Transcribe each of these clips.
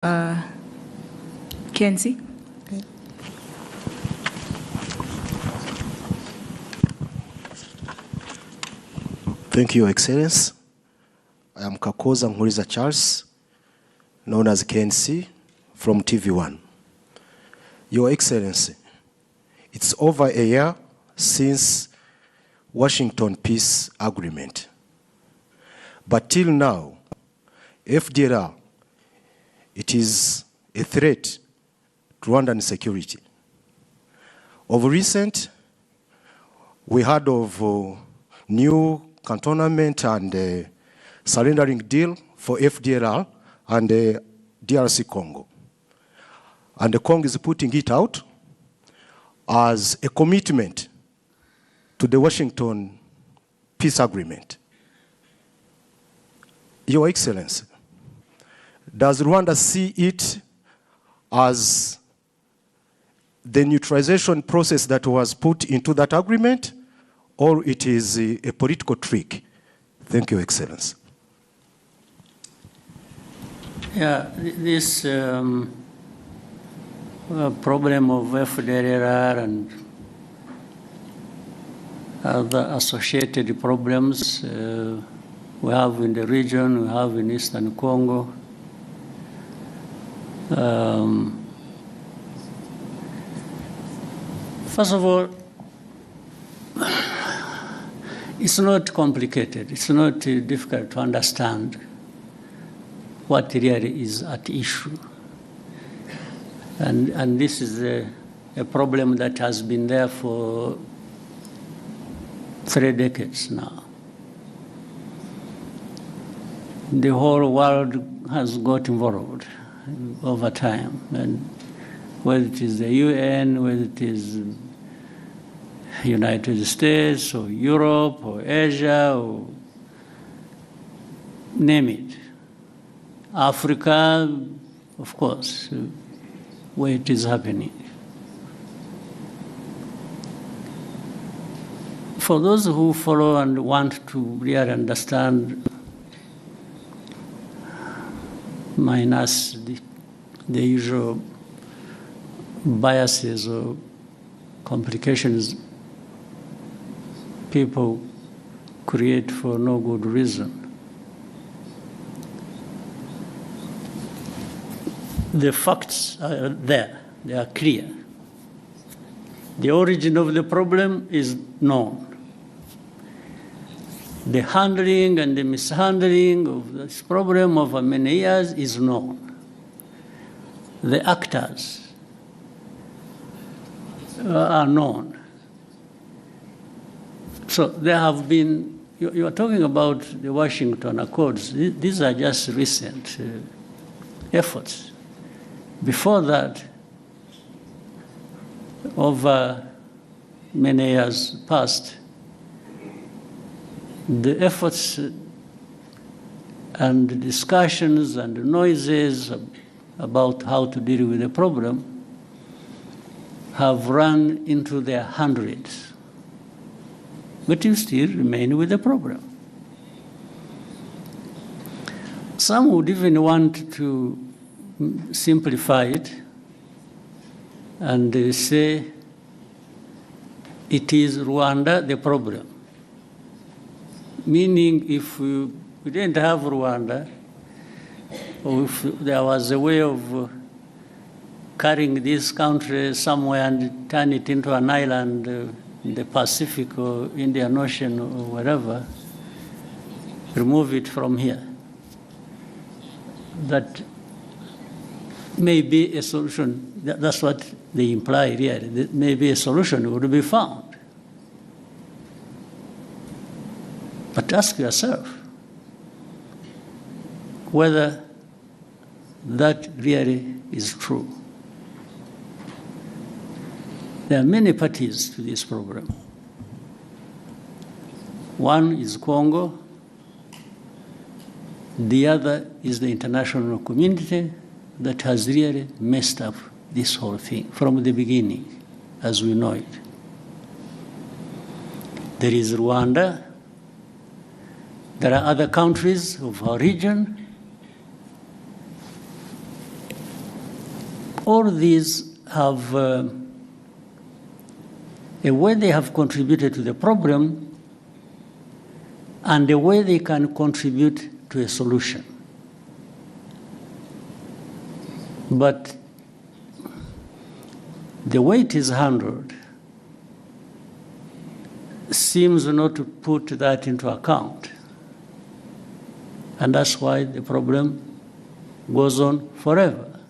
Kenzie. Thank you, Your Excellency. I am Kakoza Nkuriza Charles, known as KNC, from TV1. Your Excellency, it's over a year since Washington Peace Agreement. But till now, FDLR, it is a threat to Rwandan security. Of recent, we heard of new cantonment and surrendering deal for FDLR and DRC Congo. And the Congo is putting it out as a commitment to the Washington Peace Agreement. Your Excellency, does Rwanda see it as the neutralization process that was put into that agreement, or it is a political trick? Thank you, Excellency. Yeah, this problem of FDLR and other associated problems we have in the region, we have in Eastern Congo. First of all, it's not complicated. It's not difficult to understand what really is at issue. And this is a problem that has been there for 3 decades now. The whole world has got involved over time, and whether it is the UN, whether it is United States or Europe or Asia or name it. Africa, of course, where it is happening. For those who follow and want to really understand, minus the usual biases or complications people create for no good reason. The facts are there, they are clear. The origin of the problem is known. The handling and the mishandling of this problem over many years is known. The actors are known. So there have been, you are talking about the Washington Accords. These are just recent efforts. Before that, over many years past, the efforts and discussions and noises about how to deal with the problem have run into their hundreds. But you still remain with the problem. Some would even want to simplify it and say it is Rwanda the problem. Meaning if we didn't have Rwanda, or if there was a way of carrying this country somewhere and turn it into an island in the Pacific or Indian Ocean or wherever, remove it from here. That may be a solution. That's what they imply here. That maybe a solution would be found. But ask yourself whether that really is true. There are many parties to this program. One is Congo, the other is the international community that has really messed up this whole thing from the beginning, as we know it. There is Rwanda, there are other countries of our region, all these have a way they have contributed to the problem and a way they can contribute to a solution. But the way it is handled seems not to put that into account. And that's why the problem goes on forever.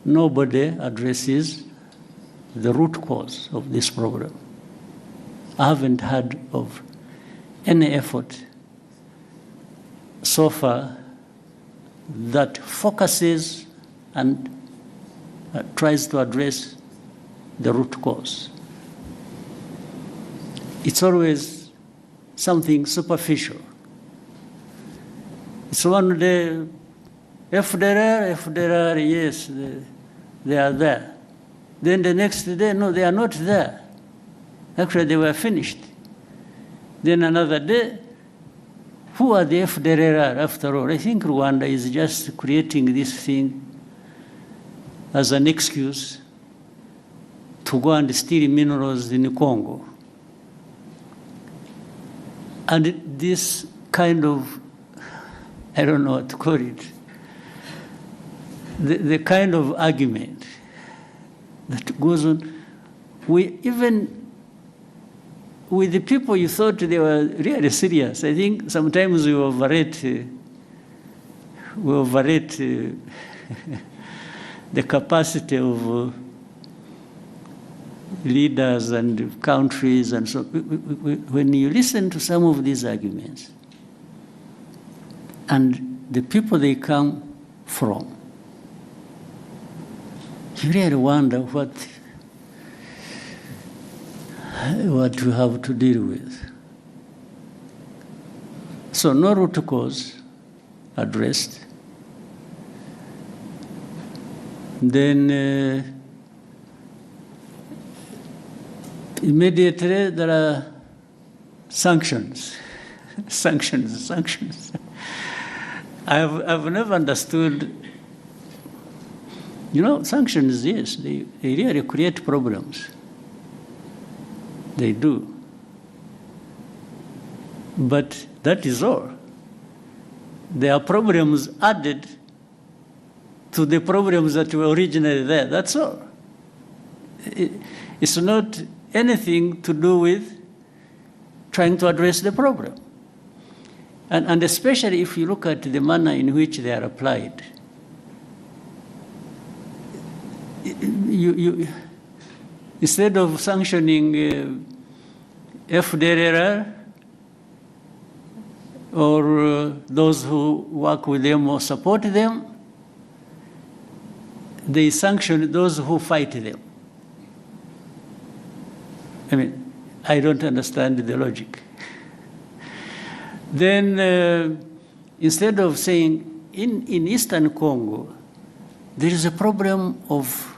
Nobody addresses the root cause of this problem. I haven't heard of any effort so far that focuses and tries to address the root cause. It's always something superficial. It's one day, FDR, yes, they are there. Then the next day, no, they are not there. Actually, they were finished. Then another day, who are the FDR after all? I think Rwanda is just creating this thing as an excuse to go and steal minerals in Congo. And this kind of, I don't know what to call it, the kind of argument that goes on, even with the people you thought they were really serious. I think sometimes we overrate the capacity of leaders and countries and so. When you listen to some of these arguments and the people they come from, you really wonder what you have to deal with. So no root cause addressed. Then immediately there are sanctions. sanctions. I've never understood. Sanctions, yes, they really create problems. They do. But that is all. There are problems added to the problems that were originally there. That's all. It's not anything to do with trying to address the problem. And especially if you look at the manner in which they are applied. You instead of sanctioning FDR or those who work with them or support them, they sanction those who fight them. I mean, I don't understand the logic. Then instead of saying, in Eastern Congo, there is a problem of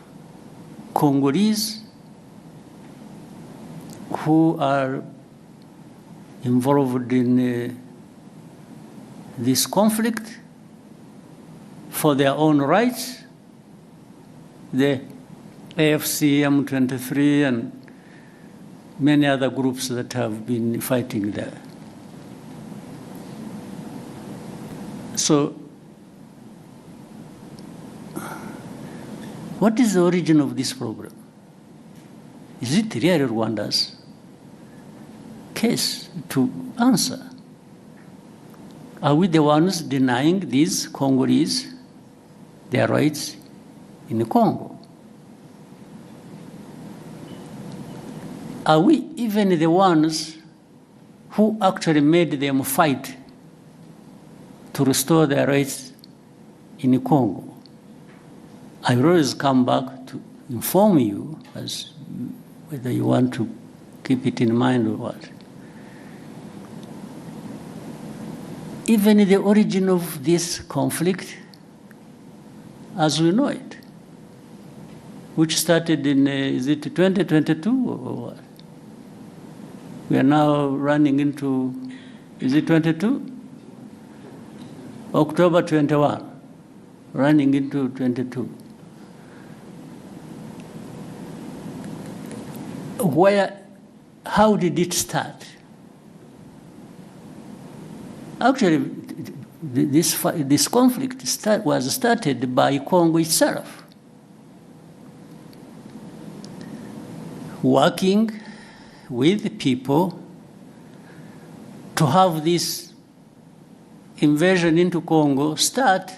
Congolese who are involved in this conflict for their own rights, the AFC, M23, and many other groups that have been fighting there. So, what is the origin of this problem? Is it really Rwanda's case to answer? Are we the ones denying these Congolese their rights in the Congo? Are we even the ones who actually made them fight to restore their rights in the Congo? I will always come back to inform you as whether you want to keep it in mind or what. Even the origin of this conflict, as we know it, which started in, is it 2022 or what? We are now running into, is it 22? October 21, running into 22. how did it start? Actually, this conflict was started by Congo itself, working with people to have this invasion into Congo start,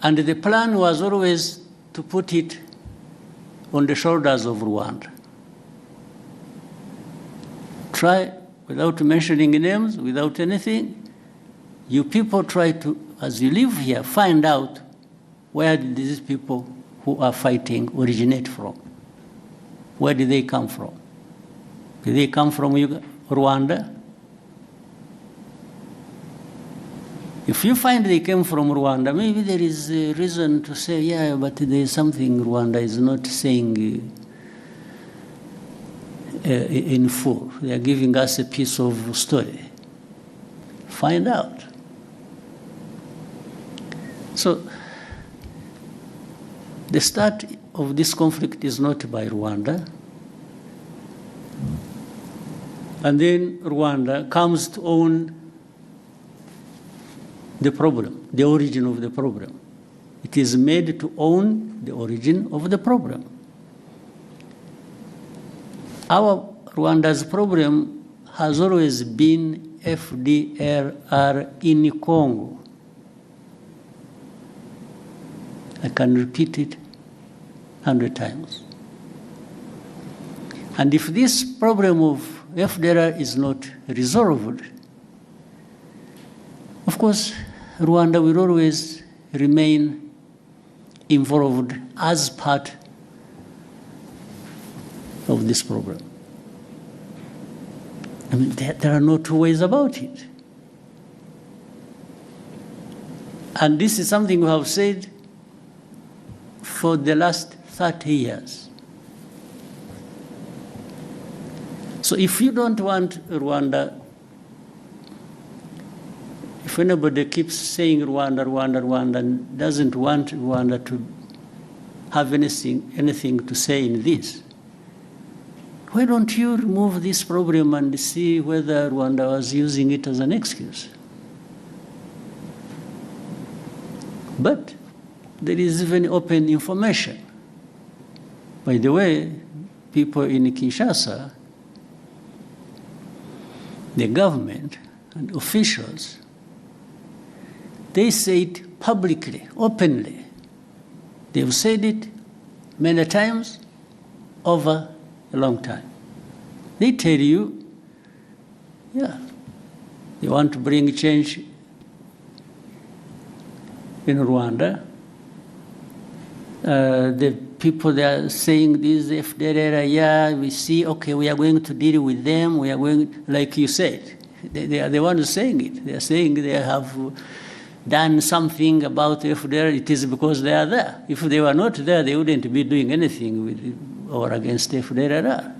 and the plan was always to put it on the shoulders of Rwanda. Try, without mentioning names, without anything, you people try to, as you live here, find out where did these people who are fighting originate from. Where did they come from? Did they come from Rwanda? If you find they came from Rwanda, maybe there is a reason to say, yeah, but there is something Rwanda is not saying in full. They are giving us a piece of story. Find out. So, the start of this conflict is not by Rwanda. And then Rwanda comes to own the problem, the origin of the problem. It is made to own the origin of the problem. Our Rwanda's problem has always been FDLR in Congo. I can repeat it 100 times. And if this problem of FDLR is not resolved, of course, Rwanda will always remain involved as part of this problem. I mean, there are no two ways about it. And this is something we have said for the last 30 years. So if you don't want Rwanda, if anybody keeps saying Rwanda, Rwanda, Rwanda, and doesn't want Rwanda to have anything to say in this, why don't you remove this problem and see whether Rwanda was using it as an excuse? But there is even open information. By the way, people in Kinshasa, the government and officials, they say it publicly, openly. They've said it many times over a long time. They tell you, yeah, they want to bring change in Rwanda. The people that are saying this, FDLR, yeah, we see, okay, we are going to deal with them, we are going, like you said, they are the ones saying it. They are saying they have done something about FDLR, it is because they are there. If they were not there, they wouldn't be doing anything with or against FDLR.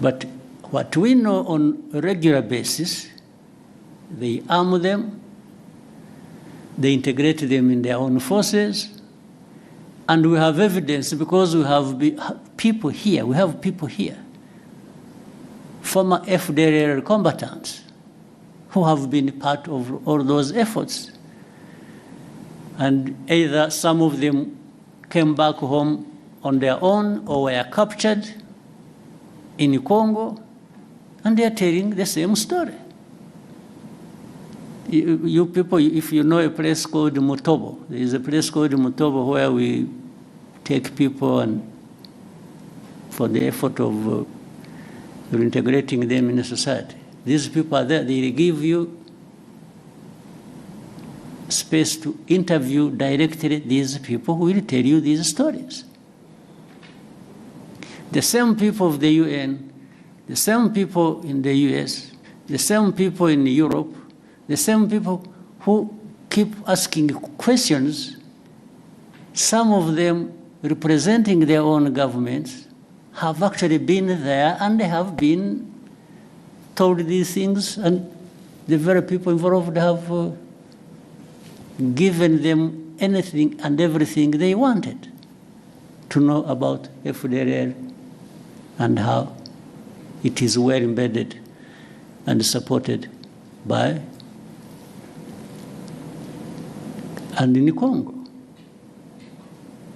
But what we know on a regular basis, they arm them, they integrate them in their own forces, and we have evidence because we have people here, former FDLR combatants, who have been part of all those efforts. And either some of them came back home on their own or were captured in Congo, and they are telling the same story. You people, if you know a place called Mutobo, there is a place called Mutobo where we take people and for the effort of reintegrating them in society. These people are there, they give you space to interview directly these people who will tell you these stories. The same people of the UN, the same people in the US, the same people in Europe, the same people who keep asking questions, some of them representing their own governments, have actually been there and they have been told these things, and the very people involved have given them anything and everything they wanted to know about FDLR and how it is well embedded and supported by and in Congo.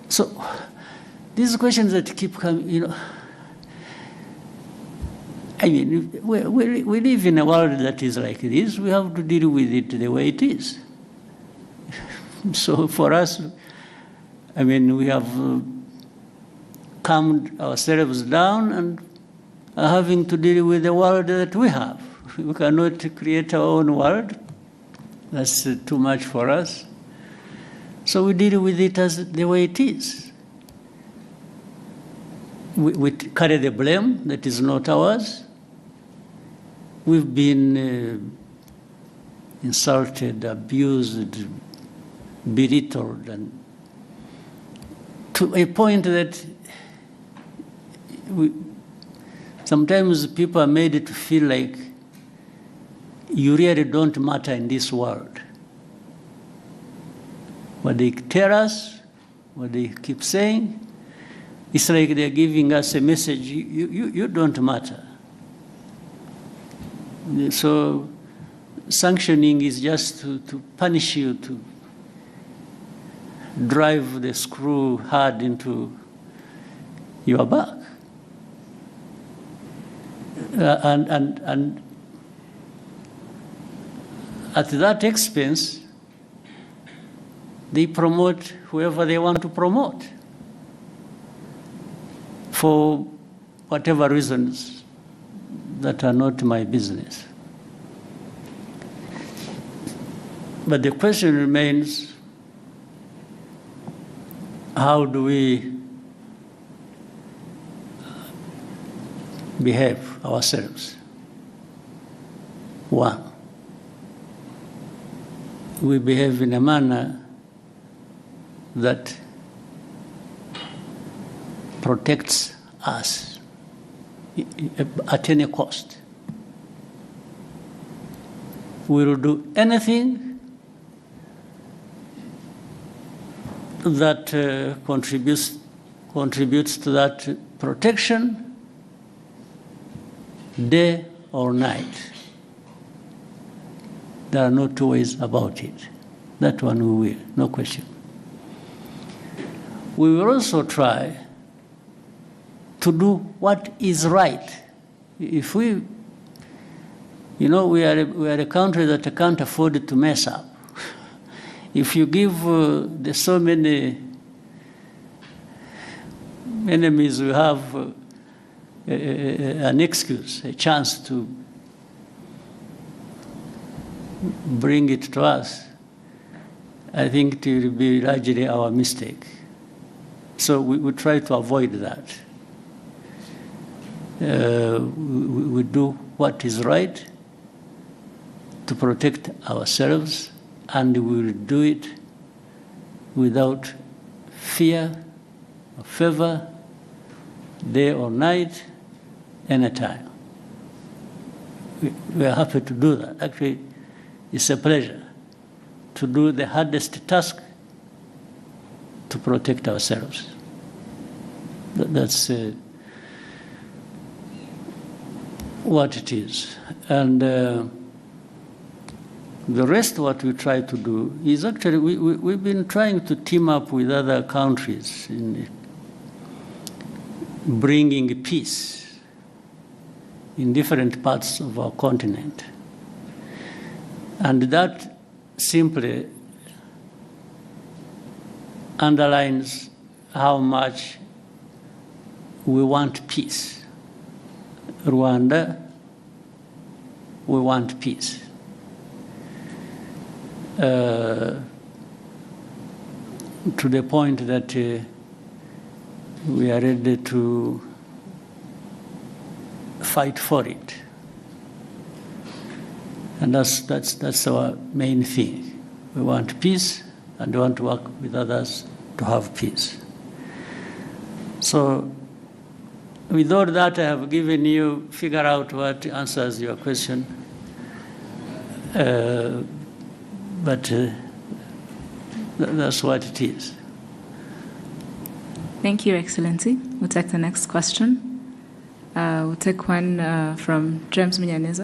So these questions that keep coming, you know, I mean, we live in a world that is like this. We have to deal with it the way it is. So for us, I mean, we have calmed ourselves down and are having to deal with the world that we have. We cannot create our own world. That's too much for us. So we deal with it as the way it is. We carry the blame that is not ours. We've been insulted, abused, belittled, and to a point that sometimes people are made to feel like you really don't matter in this world. What they tell us, what they keep saying, it's like they're giving us a message, you don't matter. So sanctioning is just to punish you, to drive the screw hard into your back. And at that expense, they promote whoever they want to promote for whatever reasons that are not my business. But the question remains, how do we behave ourselves? One, we behave in a manner that protects us at any cost. We will do anything that contributes to that protection, day or night. There are no two ways about it. That one we will, no question. We will also try to do what is right. If we, you know, we are a country that can't afford to mess up. If you give the so many enemies we have an excuse, a chance to bring it to us, I think it will be largely our mistake. So we try to avoid that. We do what is right to protect ourselves, and we will do it without fear or favor, day or night, anytime. We are happy to do that. Actually, it's a pleasure to do the hardest task to protect ourselves. That's what it is. And the rest, what we try to do is actually, we've been trying to team up with other countries in bringing peace in different parts of our continent. And that simply underlines how much we want peace. Rwanda, we want peace. To the point that we are ready to fight for it. And that's our main thing. We want peace, and we want to work with others to have peace. So with all that I have given you, figure out what answers your question. But that's what it is. Thank you, Excellency. We'll take the next question. We'll take one from James Munyaneza.